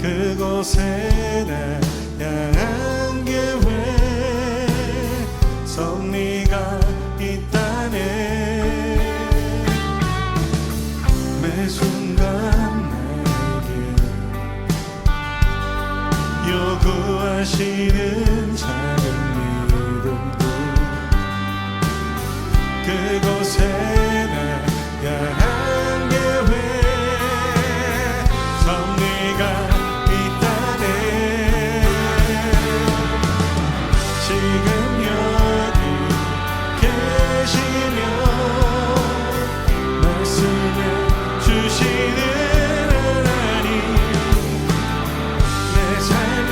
그곳에 날 향한 계획 섭리가 있다네. 매 순간 나에게 요구하시는 작은 믿음도 그곳에 날 향한 계획 섭리가 있다네. 지금 여기 계시며 말씀해 주시는 하나님 내 삶에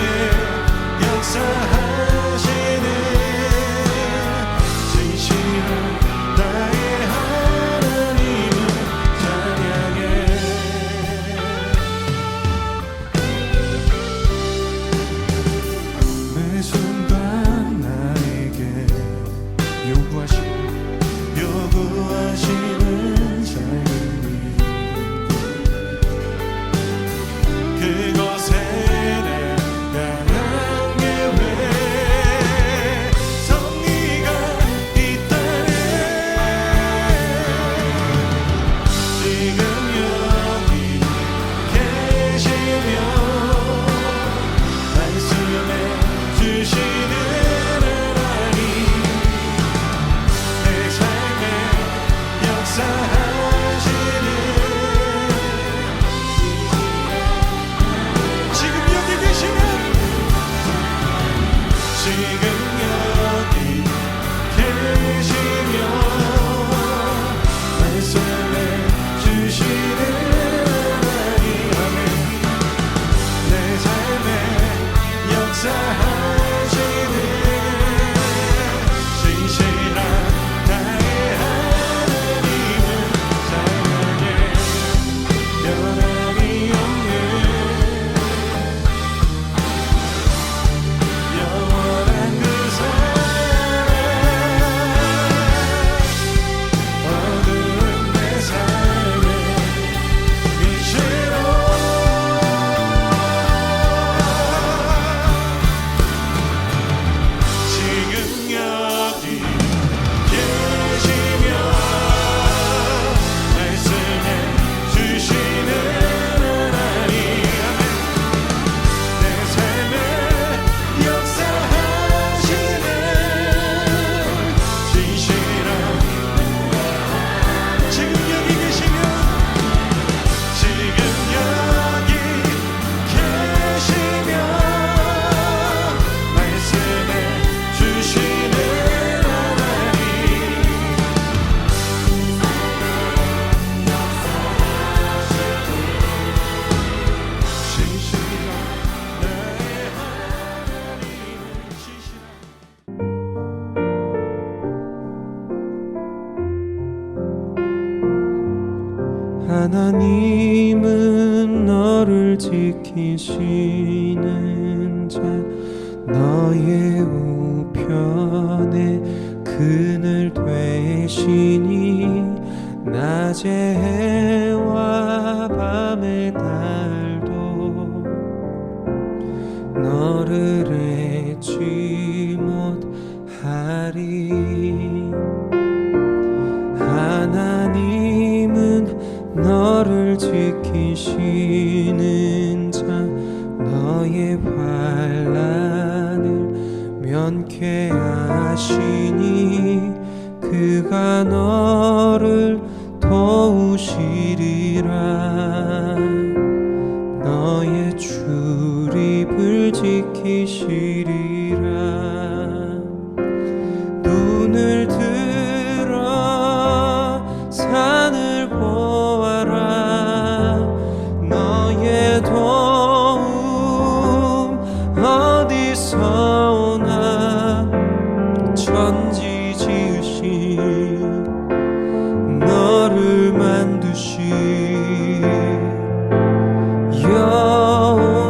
역사하시는 진실한 나의 하나님을 찬양해. 매 순간 나에게 요구하시는 작은 그곳에 날 향한 계획 섭리가 있다네. 지금 여기 계시며 말씀해 주시는 하나님 내 삶에 역사하시는 지금 여기 계시면 지금 여기 계시며 말씀해 주시는 하나님 아멘. 내 삶에 역사하시는 진실한 나의 하나님을 찬양해. 변함이 없는 영원한 그 사랑 어두운 내 삶에 빛으로 지금 여기 계시며 말씀해 주시는 하나님 내 삶에 역사하시는 진실한 지금 여기 계시며 지금 여기 계시며 말씀해 주시는 하나님 진실한 나의 하나님 진실한 하나님은 너를 지키시는 자 너의 우편에 그늘 되시니 낮의 해와 밤의 달도 너를 잊지 못하리. 하나님은 너를 지키시는 자 너의 환난을 면케하시니 그가 너를 도우시리라. 너의 출입을 지키시리라. 눈을 들어 산을 보아라. 너의 도움 어디서 오나. 천지 지으신 너를 만드신 여호와께로다.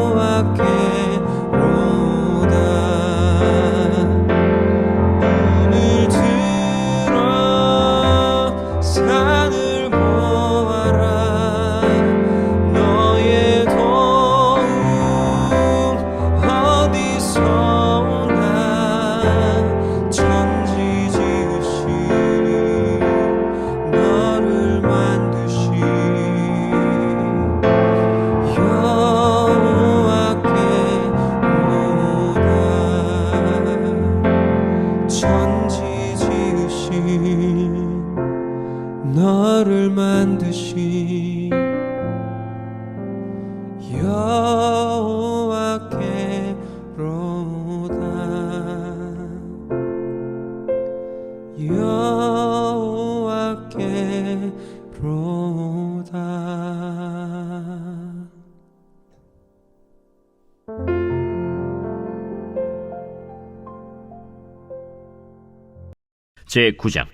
제9장.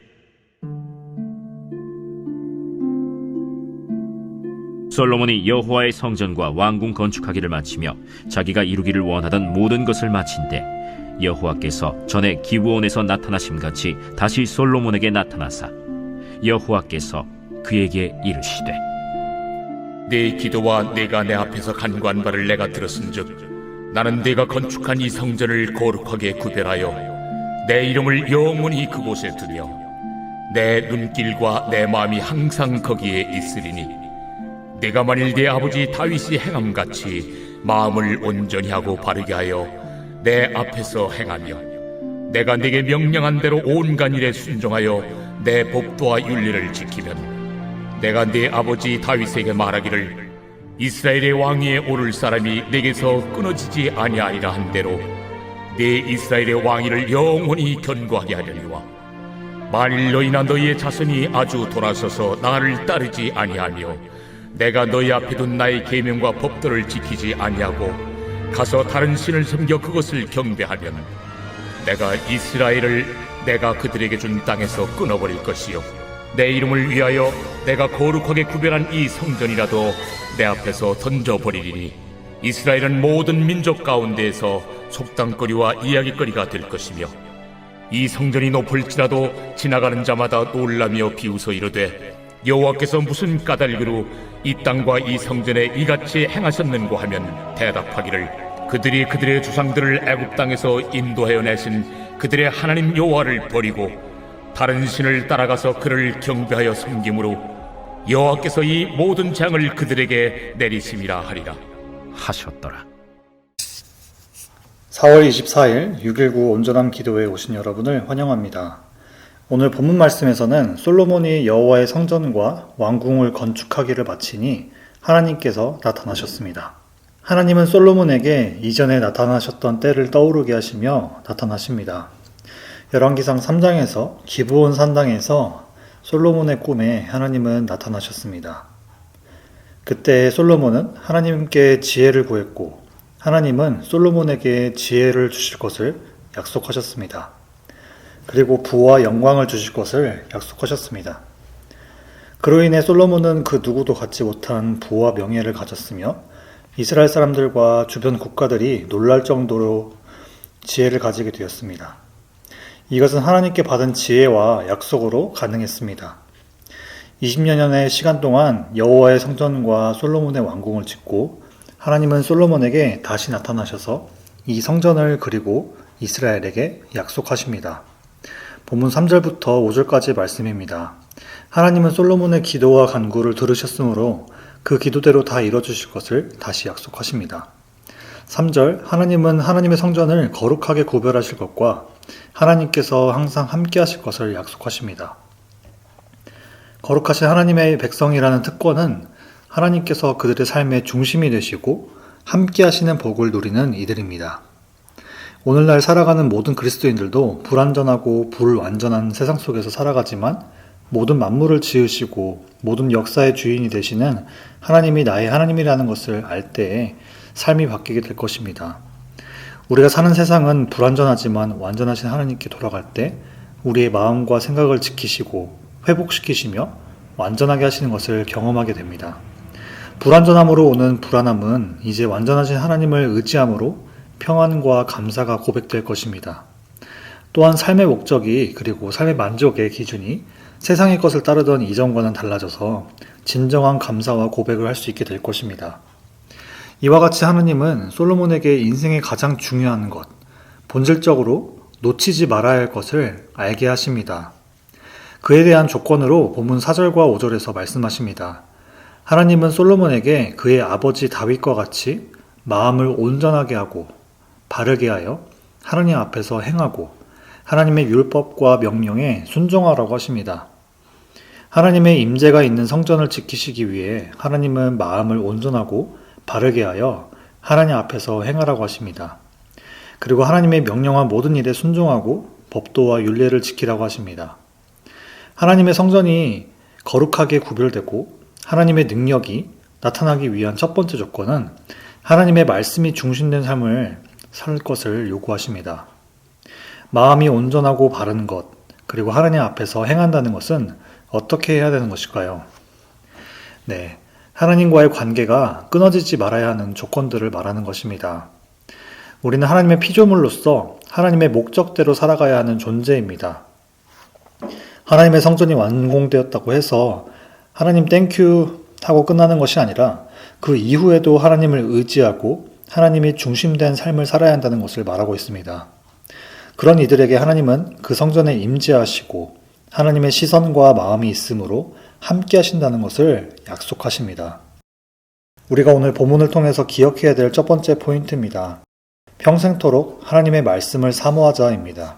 솔로몬이 여호와의 성전과 왕궁 건축하기를 마치며 자기가 이루기를 원하던 모든 것을 마친때 여호와께서 전에 기브온에서 나타나심같이 다시 솔로몬에게 나타나사 여호와께서 그에게 이르시되, 네 기도와 내가 내 앞에서 간구한 바를 내가 들었은즉 나는 네가 건축한 이 성전을 거룩하게 구별하여 내 이름을 영원히 그곳에 두며 내 눈길과 내 마음이 항상 거기에 있으리니 네가 만일 네 아버지 다윗이 행함같이 마음을 온전히 하고 바르게 하여 내 앞에서 행하며 내가 네게 명령한 대로 온갖 일에 순종하여 내 법도와 윤리를 지키면 내가 네 아버지 다윗에게 말하기를 이스라엘의 왕위에 오를 사람이 내게서 끊어지지 아니하리라 한 대로 네 이스라엘의 왕위를 영원히 견고하게 하려니와 만일 너희나 너희의 자손이 아주 돌아서서 나를 따르지 아니하며 내가 너희 앞에 둔 나의 계명과 법도를 지키지 아니하고 가서 다른 신을 섬겨 그것을 경배하면 내가 이스라엘을 내가 그들에게 준 땅에서 끊어버릴 것이요 내 이름을 위하여 내가 거룩하게 구별한 이 성전이라도 내 앞에서 던져버리리니 이스라엘은 모든 민족 가운데에서 속담거리와 이야기거리가 될 것이며 이 성전이 높을지라도 지나가는 자마다 놀라며 비웃어 이르되 여호와께서 무슨 까닭으로 이 땅과 이 성전에 이같이 행하셨는고 하면 대답하기를 그들이 그들의 조상들을 애굽 땅에서 인도하여 내신 그들의 하나님 여호와를 버리고 다른 신을 따라가서 그를 경배하여 섬김으로 여호와께서 이 모든 재앙을 그들에게 내리심이라 하리라 하셨더라. 4월 24일 6.19 온전한 기도회에 오신 여러분을 환영합니다. 오늘 본문 말씀에서는 솔로몬이 여호와의 성전과 왕궁을 건축하기를 마치니 하나님께서 나타나셨습니다. 하나님은 솔로몬에게 이전에 나타나셨던 때를 떠오르게 하시며 나타나십니다. 열왕기상 3장에서 기브온 산당에서 솔로몬의 꿈에 하나님은 나타나셨습니다. 그때 솔로몬은 하나님께 지혜를 구했고 하나님은 솔로몬에게 지혜를 주실 것을 약속하셨습니다. 그리고 부와 영광을 주실 것을 약속하셨습니다. 그로 인해 솔로몬은 그 누구도 갖지 못한 부와 명예를 가졌으며 이스라엘 사람들과 주변 국가들이 놀랄 정도로 지혜를 가지게 되었습니다. 이것은 하나님께 받은 지혜와 약속으로 가능했습니다. 20여 년의 시간 동안 여호와의 성전과 솔로몬의 왕궁을 짓고 하나님은 솔로몬에게 다시 나타나셔서 이 성전을 그리고 이스라엘에게 약속하십니다. 본문 3절부터 5절까지의 말씀입니다. 하나님은 솔로몬의 기도와 간구를 들으셨으므로 그 기도대로 다 이뤄주실 것을 다시 약속하십니다. 3절, 하나님은 하나님의 성전을 거룩하게 구별하실 것과 하나님께서 항상 함께 하실 것을 약속하십니다. 거룩하신 하나님의 백성이라는 특권은 하나님께서 그들의 삶의 중심이 되시고 함께 하시는 복을 누리는 이들입니다. 오늘날 살아가는 모든 그리스도인들도 불완전하고 불완전한 세상 속에서 살아가지만 모든 만물을 지으시고 모든 역사의 주인이 되시는 하나님이 나의 하나님이라는 것을 알 때에 삶이 바뀌게 될 것입니다. 우리가 사는 세상은 불완전하지만 완전하신 하나님께 돌아갈 때 우리의 마음과 생각을 지키시고 회복시키시며 완전하게 하시는 것을 경험하게 됩니다. 불완전함으로 오는 불안함은 이제 완전하신 하나님을 의지함으로 평안과 감사가 고백될 것입니다. 또한 삶의 목적이 그리고 삶의 만족의 기준이 세상의 것을 따르던 이전과는 달라져서 진정한 감사와 고백을 할 수 있게 될 것입니다. 이와 같이 하나님은 솔로몬에게 인생의 가장 중요한 것, 본질적으로 놓치지 말아야 할 것을 알게 하십니다. 그에 대한 조건으로 본문 4절과 5절에서 말씀하십니다. 하나님은 솔로몬에게 그의 아버지 다윗과 같이 마음을 온전하게 하고 바르게 하여 하나님 앞에서 행하고 하나님의 율법과 명령에 순종하라고 하십니다. 하나님의 임재가 있는 성전을 지키시기 위해 하나님은 마음을 온전하고 바르게 하여 하나님 앞에서 행하라고 하십니다. 그리고 하나님의 명령한 모든 일에 순종하고 법도와 율례를 지키라고 하십니다. 하나님의 성전이 거룩하게 구별되고 하나님의 능력이 나타나기 위한 첫 번째 조건은 하나님의 말씀이 중심된 삶을 살 것을 요구하십니다. 마음이 온전하고 바른 것, 그리고 하나님 앞에서 행한다는 것은 어떻게 해야 되는 것일까요? 네, 하나님과의 관계가 끊어지지 말아야 하는 조건들을 말하는 것입니다. 우리는 하나님의 피조물로서 하나님의 목적대로 살아가야 하는 존재입니다. 하나님의 성전이 완공되었다고 해서 하나님 땡큐 하고 끝나는 것이 아니라 그 이후에도 하나님을 의지하고 하나님이 중심된 삶을 살아야 한다는 것을 말하고 있습니다. 그런 이들에게 하나님은 그 성전에 임재하시고 하나님의 시선과 마음이 있으므로 함께 하신다는 것을 약속하십니다. 우리가 오늘 본문을 통해서 기억해야 될 첫 번째 포인트입니다. 평생토록 하나님의 말씀을 사모하자입니다.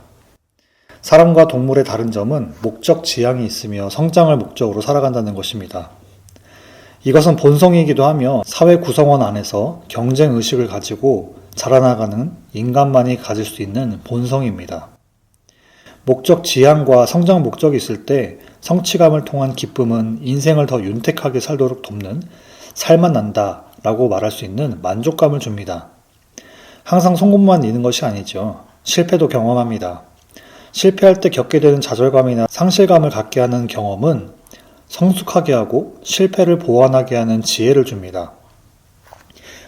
사람과 동물의 다른 점은 목적 지향이 있으며 성장을 목적으로 살아간다는 것입니다. 이것은 본성이기도 하며 사회 구성원 안에서 경쟁 의식을 가지고 자라나가는 인간만이 가질 수 있는 본성입니다. 목적 지향과 성장 목적이 있을 때 성취감을 통한 기쁨은 인생을 더 윤택하게 살도록 돕는 살만 난다 라고 말할 수 있는 만족감을 줍니다. 항상 성공만 있는 것이 아니죠. 실패도 경험합니다. 실패할 때 겪게 되는 좌절감이나 상실감을 갖게 하는 경험은 성숙하게 하고 실패를 보완하게 하는 지혜를 줍니다.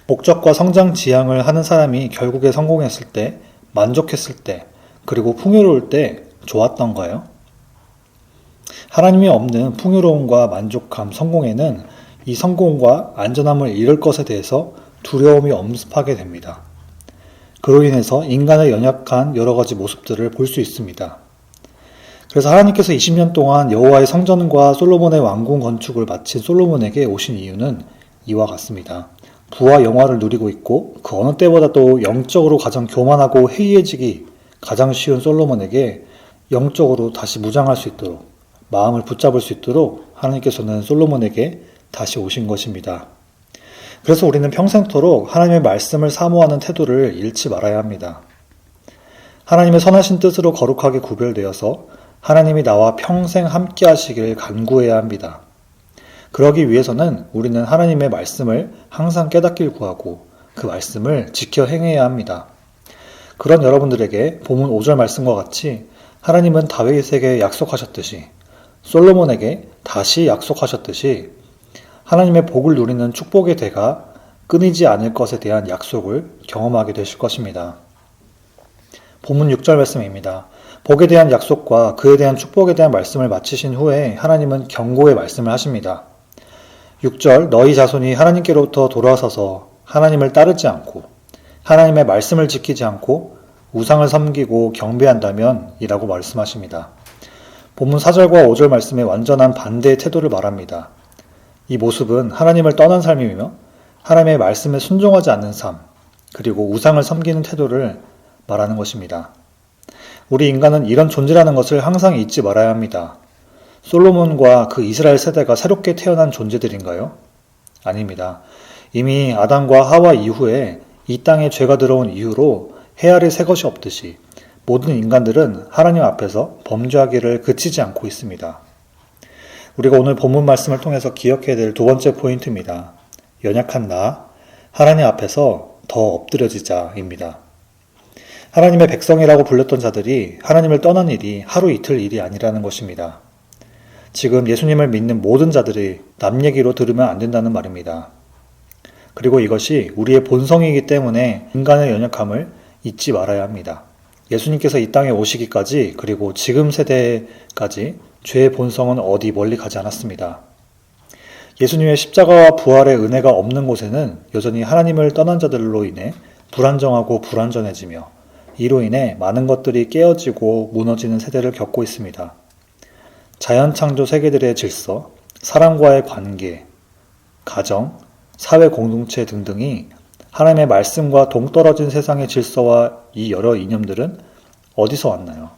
목적과 성장 지향을 하는 사람이 결국에 성공했을 때, 만족했을 때, 그리고 풍요로울 때 좋았던가요? 하나님이 없는 풍요로움과 만족감, 성공에는 이 성공과 안전함을 잃을 것에 대해서 두려움이 엄습하게 됩니다. 그로 인해서 인간의 연약한 여러 가지 모습들을 볼 수 있습니다. 그래서 하나님께서 20년 동안 여호와의 성전과 솔로몬의 왕궁 건축을 마친 솔로몬에게 오신 이유는 이와 같습니다. 부와 영화를 누리고 있고 그 어느 때보다도 영적으로 가장 교만하고 해이해지기 가장 쉬운 솔로몬에게 영적으로 다시 무장할 수 있도록 마음을 붙잡을 수 있도록 하나님께서는 솔로몬에게 다시 오신 것입니다. 그래서 우리는 평생토록 하나님의 말씀을 사모하는 태도를 잃지 말아야 합니다. 하나님의 선하신 뜻으로 거룩하게 구별되어서 하나님이 나와 평생 함께 하시길 간구해야 합니다. 그러기 위해서는 우리는 하나님의 말씀을 항상 깨닫길 구하고 그 말씀을 지켜 행해야 합니다. 그런 여러분들에게 본문 5절 말씀과 같이 하나님은 다윗에게 약속하셨듯이 솔로몬에게 다시 약속하셨듯이 하나님의 복을 누리는 축복의 대가 끊이지 않을 것에 대한 약속을 경험하게 되실 것입니다. 본문 6절 말씀입니다. 복에 대한 약속과 그에 대한 축복에 대한 말씀을 마치신 후에 하나님은 경고의 말씀을 하십니다. 6절 너희 자손이 하나님께로부터 돌아서서 하나님을 따르지 않고 하나님의 말씀을 지키지 않고 우상을 섬기고 경배한다면 이라고 말씀하십니다. 본문 4절과 5절 말씀의 완전한 반대의 태도를 말합니다. 이 모습은 하나님을 떠난 삶이며 하나님의 말씀에 순종하지 않는 삶, 그리고 우상을 섬기는 태도를 말하는 것입니다. 우리 인간은 이런 존재라는 것을 항상 잊지 말아야 합니다. 솔로몬과 그 이스라엘 세대가 새롭게 태어난 존재들인가요? 아닙니다. 이미 아담과 하와 이후에 이 땅에 죄가 들어온 이후로 헤아릴 새 것이 없듯이 모든 인간들은 하나님 앞에서 범죄하기를 그치지 않고 있습니다. 우리가 오늘 본문 말씀을 통해서 기억해야 될 두 번째 포인트입니다. 연약한 나, 하나님 앞에서 더 엎드려지자입니다. 하나님의 백성이라고 불렸던 자들이 하나님을 떠난 일이 하루 이틀 일이 아니라는 것입니다. 지금 예수님을 믿는 모든 자들이 남 얘기로 들으면 안 된다는 말입니다. 그리고 이것이 우리의 본성이기 때문에 인간의 연약함을 잊지 말아야 합니다. 예수님께서 이 땅에 오시기까지 그리고 지금 세대까지 죄의 본성은 어디 멀리 가지 않았습니다. 예수님의 십자가와 부활의 은혜가 없는 곳에는 여전히 하나님을 떠난 자들로 인해 불안정하고 불완전해지며 이로 인해 많은 것들이 깨어지고 무너지는 세대를 겪고 있습니다. 자연창조 세계들의 질서, 사람과의 관계, 가정, 사회 공동체 등등이 하나님의 말씀과 동떨어진 세상의 질서와 이 여러 이념들은 어디서 왔나요?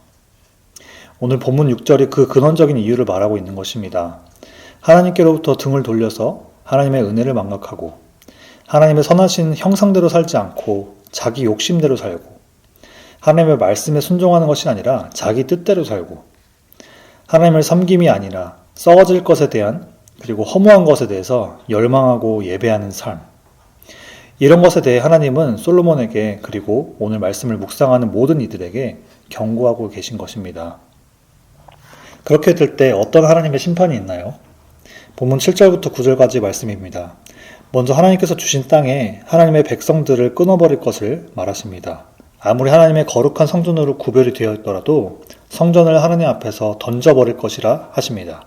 오늘 본문 6절이 그 근원적인 이유를 말하고 있는 것입니다. 하나님께로부터 등을 돌려서 하나님의 은혜를 망각하고 하나님의 선하신 형상대로 살지 않고 자기 욕심대로 살고 하나님의 말씀에 순종하는 것이 아니라 자기 뜻대로 살고 하나님을 섬김이 아니라 썩어질 것에 대한 그리고 허무한 것에 대해서 열망하고 예배하는 삶. 이런 것에 대해 하나님은 솔로몬에게 그리고 오늘 말씀을 묵상하는 모든 이들에게 경고하고 계신 것입니다. 그렇게 될 때 어떤 하나님의 심판이 있나요? 본문 7절부터 9절까지 말씀입니다. 먼저 하나님께서 주신 땅에 하나님의 백성들을 끊어버릴 것을 말하십니다. 아무리 하나님의 거룩한 성전으로 구별이 되어 있더라도 성전을 하나님 앞에서 던져버릴 것이라 하십니다.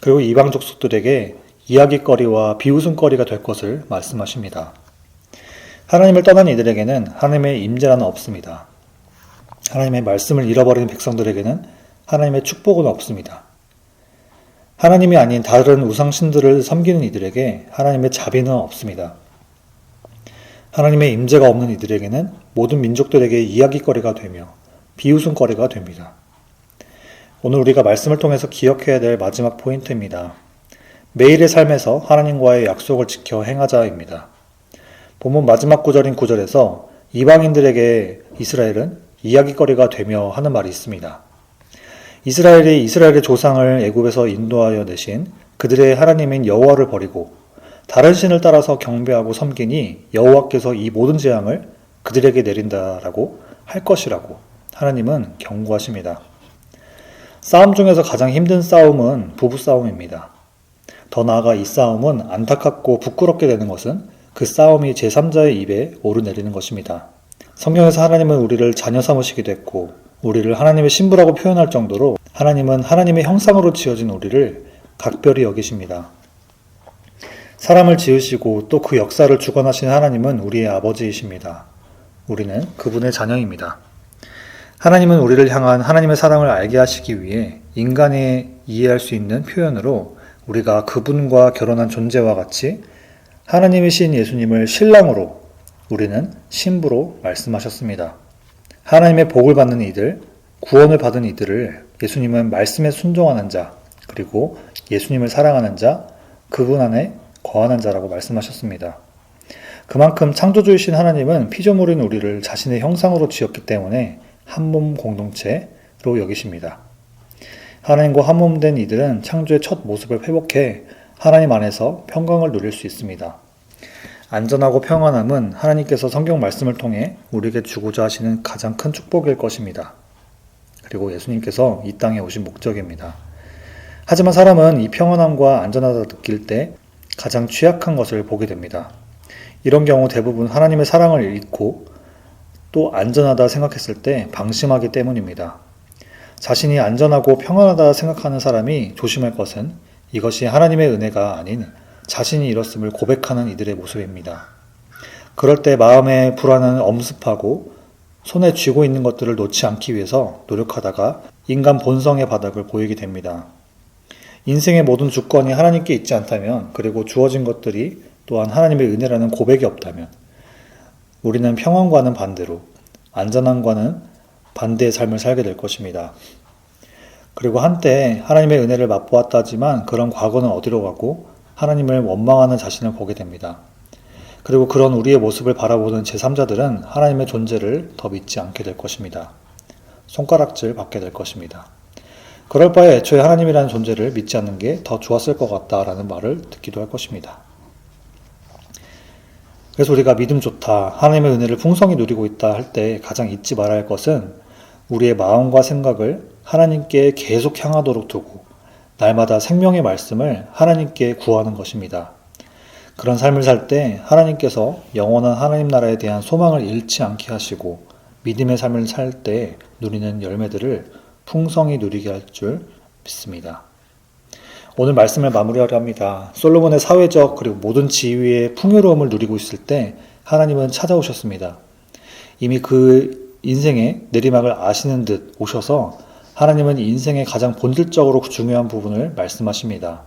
그리고 이방 족속들에게 이야기거리와 비웃음거리가 될 것을 말씀하십니다. 하나님을 떠난 이들에게는 하나님의 임재라는 없습니다. 하나님의 말씀을 잃어버린 백성들에게는 하나님의 축복은 없습니다. 하나님이 아닌 다른 우상신들을 섬기는 이들에게 하나님의 자비는 없습니다. 하나님의 임재가 없는 이들에게는 모든 민족들에게 이야기거리가 되며 비웃음거리가 됩니다. 오늘 우리가 말씀을 통해서 기억해야 될 마지막 포인트입니다. 매일의 삶에서 하나님과의 약속을 지켜 행하자입니다. 본문 마지막 구절인 9절에서 이방인들에게 이스라엘은 이야기거리가 되며 하는 말이 있습니다. 이스라엘이 이스라엘의 조상을 애굽에서 인도하여 내신 그들의 하나님인 여호와를 버리고 다른 신을 따라서 경배하고 섬기니 여호와께서 이 모든 재앙을 그들에게 내린다라고 할 것이라고 하나님은 경고하십니다. 싸움 중에서 가장 힘든 싸움은 부부싸움입니다. 더 나아가 이 싸움은 안타깝고 부끄럽게 되는 것은 그 싸움이 제3자의 입에 오르내리는 것입니다. 성경에서 하나님은 우리를 자녀 삼으시기도 했고 우리를 하나님의 신부라고 표현할 정도로 하나님은 하나님의 형상으로 지어진 우리를 각별히 여기십니다. 사람을 지으시고 또 그 역사를 주관하신 하나님은 우리의 아버지이십니다. 우리는 그분의 자녀입니다. 하나님은 우리를 향한 하나님의 사랑을 알게 하시기 위해 인간이 이해할 수 있는 표현으로 우리가 그분과 결혼한 존재와 같이 하나님의 신 예수님을 신랑으로 우리는 신부로 말씀하셨습니다. 하나님의 복을 받는 이들, 구원을 받은 이들을 예수님은 말씀에 순종하는 자, 그리고 예수님을 사랑하는 자, 그분 안에 거하는 자라고 말씀하셨습니다. 그만큼 창조주이신 하나님은 피조물인 우리를 자신의 형상으로 지었기 때문에 한몸 공동체로 여기십니다. 하나님과 한몸된 이들은 창조의 첫 모습을 회복해 하나님 안에서 평강을 누릴 수 있습니다. 안전하고 평안함은 하나님께서 성경 말씀을 통해 우리에게 주고자 하시는 가장 큰 축복일 것입니다. 그리고 예수님께서 이 땅에 오신 목적입니다. 하지만 사람은 이 평안함과 안전하다 느낄 때 가장 취약한 것을 보게 됩니다. 이런 경우 대부분 하나님의 사랑을 잃고 또 안전하다 생각했을 때 방심하기 때문입니다. 자신이 안전하고 평안하다 생각하는 사람이 조심할 것은 이것이 하나님의 은혜가 아닌 자신이 잃었음을 고백하는 이들의 모습입니다. 그럴 때 마음의 불안은 엄습하고 손에 쥐고 있는 것들을 놓지 않기 위해서 노력하다가 인간 본성의 바닥을 보이게 됩니다. 인생의 모든 주권이 하나님께 있지 않다면, 그리고 주어진 것들이 또한 하나님의 은혜라는 고백이 없다면 우리는 평안과는 반대로 안전함과는 반대의 삶을 살게 될 것입니다. 그리고 한때 하나님의 은혜를 맛보았다지만 그런 과거는 어디로 가고 하나님을 원망하는 자신을 보게 됩니다. 그리고 그런 우리의 모습을 바라보는 제3자들은 하나님의 존재를 더 믿지 않게 될 것입니다. 손가락질 받게 될 것입니다. 그럴 바에 애초에 하나님이라는 존재를 믿지 않는 게 더 좋았을 것 같다라는 말을 듣기도 할 것입니다. 그래서 우리가 믿음 좋다, 하나님의 은혜를 풍성히 누리고 있다 할 때 가장 잊지 말아야 할 것은 우리의 마음과 생각을 하나님께 계속 향하도록 두고 날마다 생명의 말씀을 하나님께 구하는 것입니다. 그런 삶을 살 때 하나님께서 영원한 하나님 나라에 대한 소망을 잃지 않게 하시고 믿음의 삶을 살 때 누리는 열매들을 풍성히 누리게 할 줄 믿습니다. 오늘 말씀을 마무리하려 합니다. 솔로몬의 사회적 그리고 모든 지위의 풍요로움을 누리고 있을 때 하나님은 찾아오셨습니다. 이미 그 인생의 내리막을 아시는 듯 오셔서 하나님은 인생의 가장 본질적으로 중요한 부분을 말씀하십니다.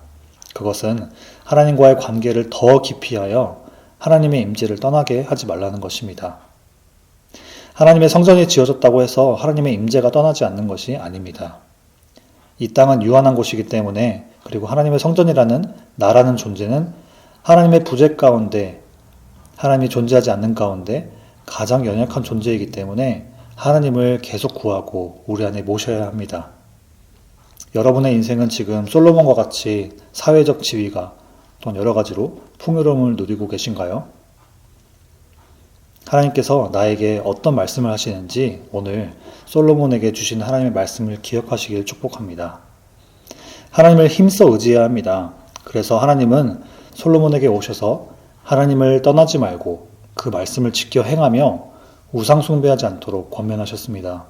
그것은 하나님과의 관계를 더 깊이 하여 하나님의 임재를 떠나게 하지 말라는 것입니다. 하나님의 성전이 지어졌다고 해서 하나님의 임재가 떠나지 않는 것이 아닙니다. 이 땅은 유한한 곳이기 때문에, 그리고 하나님의 성전이라는 나라는 존재는 하나님의 부재 가운데, 하나님이 존재하지 않는 가운데 가장 연약한 존재이기 때문에 하나님을 계속 구하고 우리 안에 모셔야 합니다. 여러분의 인생은 지금 솔로몬과 같이 사회적 지위가 또는 여러 가지로 풍요로움을 누리고 계신가요? 하나님께서 나에게 어떤 말씀을 하시는지 오늘 솔로몬에게 주신 하나님의 말씀을 기억하시길 축복합니다. 하나님을 힘써 의지해야 합니다. 그래서 하나님은 솔로몬에게 오셔서 하나님을 떠나지 말고 그 말씀을 지켜 행하며 우상 숭배하지 않도록 권면하셨습니다.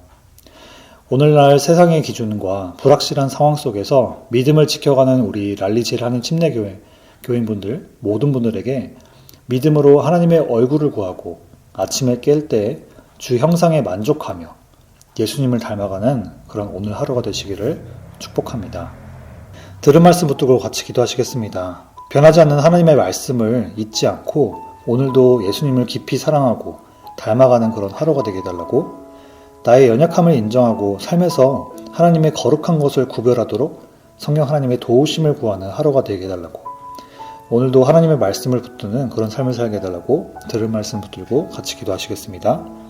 오늘날 세상의 기준과 불확실한 상황 속에서 믿음을 지켜가는 우리 랄리질 하는 침례교회 교인분들 모든 분들에게 믿음으로 하나님의 얼굴을 구하고 아침에 깰 때 주 형상에 만족하며 예수님을 닮아가는 그런 오늘 하루가 되시기를 축복합니다. 들은 말씀 붙들고 같이 기도하시겠습니다. 변하지 않는 하나님의 말씀을 잊지 않고 오늘도 예수님을 깊이 사랑하고 닮아가는 그런 하루가 되게 해달라고, 나의 연약함을 인정하고 삶에서 하나님의 거룩한 것을 구별하도록 성령 하나님의 도우심을 구하는 하루가 되게 해달라고, 오늘도 하나님의 말씀을 붙드는 그런 삶을 살게 해달라고 들은 말씀 붙들고 같이 기도하시겠습니다.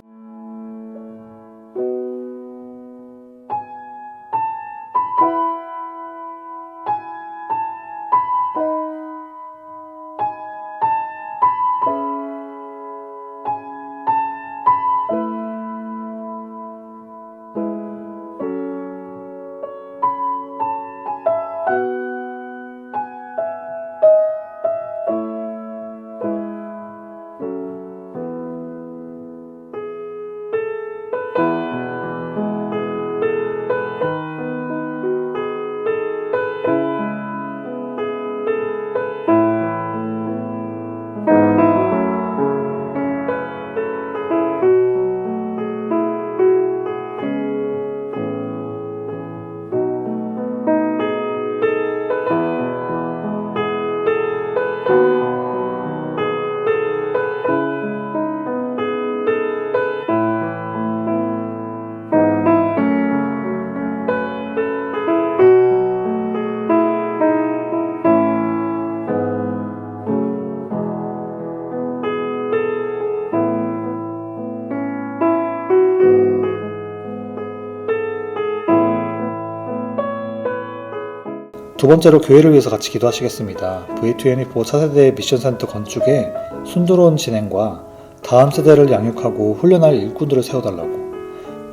두 번째로 교회를 위해서 같이 기도하시겠습니다. V24 차세대 미션센터 건축의 순조로운 진행과 다음 세대를 양육하고 훈련할 일꾼들을 세워달라고,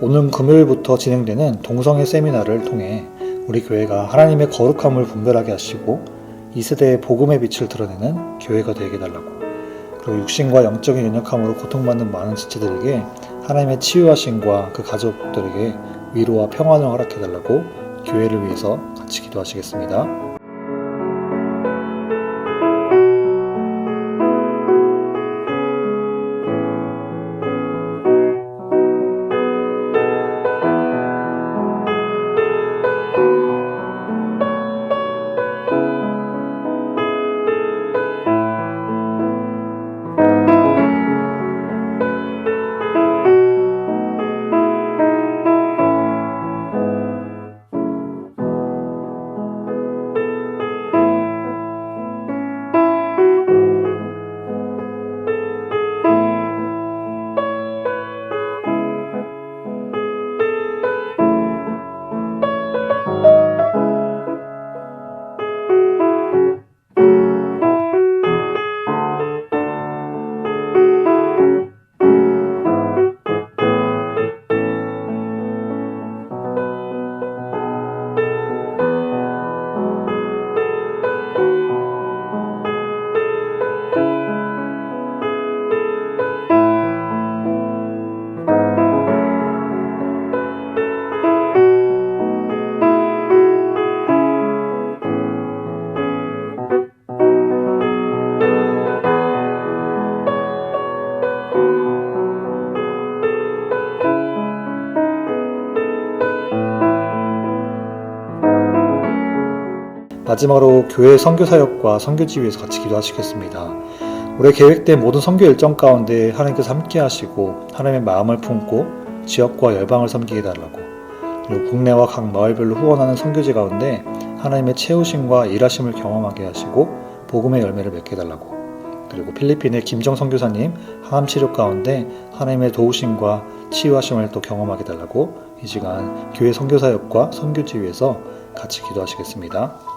오는 금요일부터 진행되는 동성애 세미나를 통해 우리 교회가 하나님의 거룩함을 분별하게 하시고 2세대의 복음의 빛을 드러내는 교회가 되게 해달라고, 그리고 육신과 영적인 연약함으로 고통받는 많은 지체들에게 하나님의 치유하심과 그 가족들에게 위로와 평안을 허락해달라고 교회를 위해서 같이 기도하시겠습니다. 마지막으로 교회 선교사역과 선교지 위해서 같이 기도하시겠습니다. 올해 계획된 모든 선교 일정 가운데 하나님께서 함께 하시고 하나님의 마음을 품고 지역과 열방을 섬기게 해달라고, 그리고 국내와 각 마을별로 후원하는 선교지 가운데 하나님의 채우심과 일하심을 경험하게 하시고 복음의 열매를 맺게 해달라고, 그리고 필리핀의 김정 선교사님 항암 치료 가운데 하나님의 도우심과 치유하심을 또 경험하게 해달라고 이 시간 교회 선교사역과 선교지 위해서 같이 기도하시겠습니다.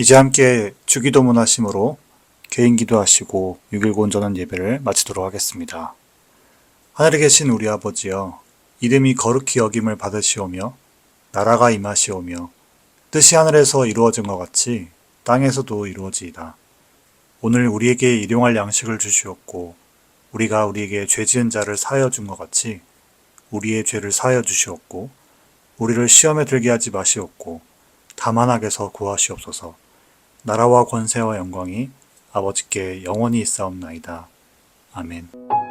이제 함께 주기도문 하심으로 개인 기도하시고 6.19 온전한 예배를 마치도록 하겠습니다. 하늘에 계신 우리 아버지여, 이름이 거룩히 여김을 받으시오며 나라가 임하시오며 뜻이 하늘에서 이루어진 것 같이 땅에서도 이루어지이다. 오늘 우리에게 일용할 양식을 주시옵고 우리가 우리에게 죄 지은 자를 사하여 준 것 같이 우리의 죄를 사하여 주시옵고 우리를 시험에 들게 하지 마시옵고 다만 악에서 구하시옵소서. 나라와 권세와 영광이 아버지께 영원히 있사옵나이다. 아멘.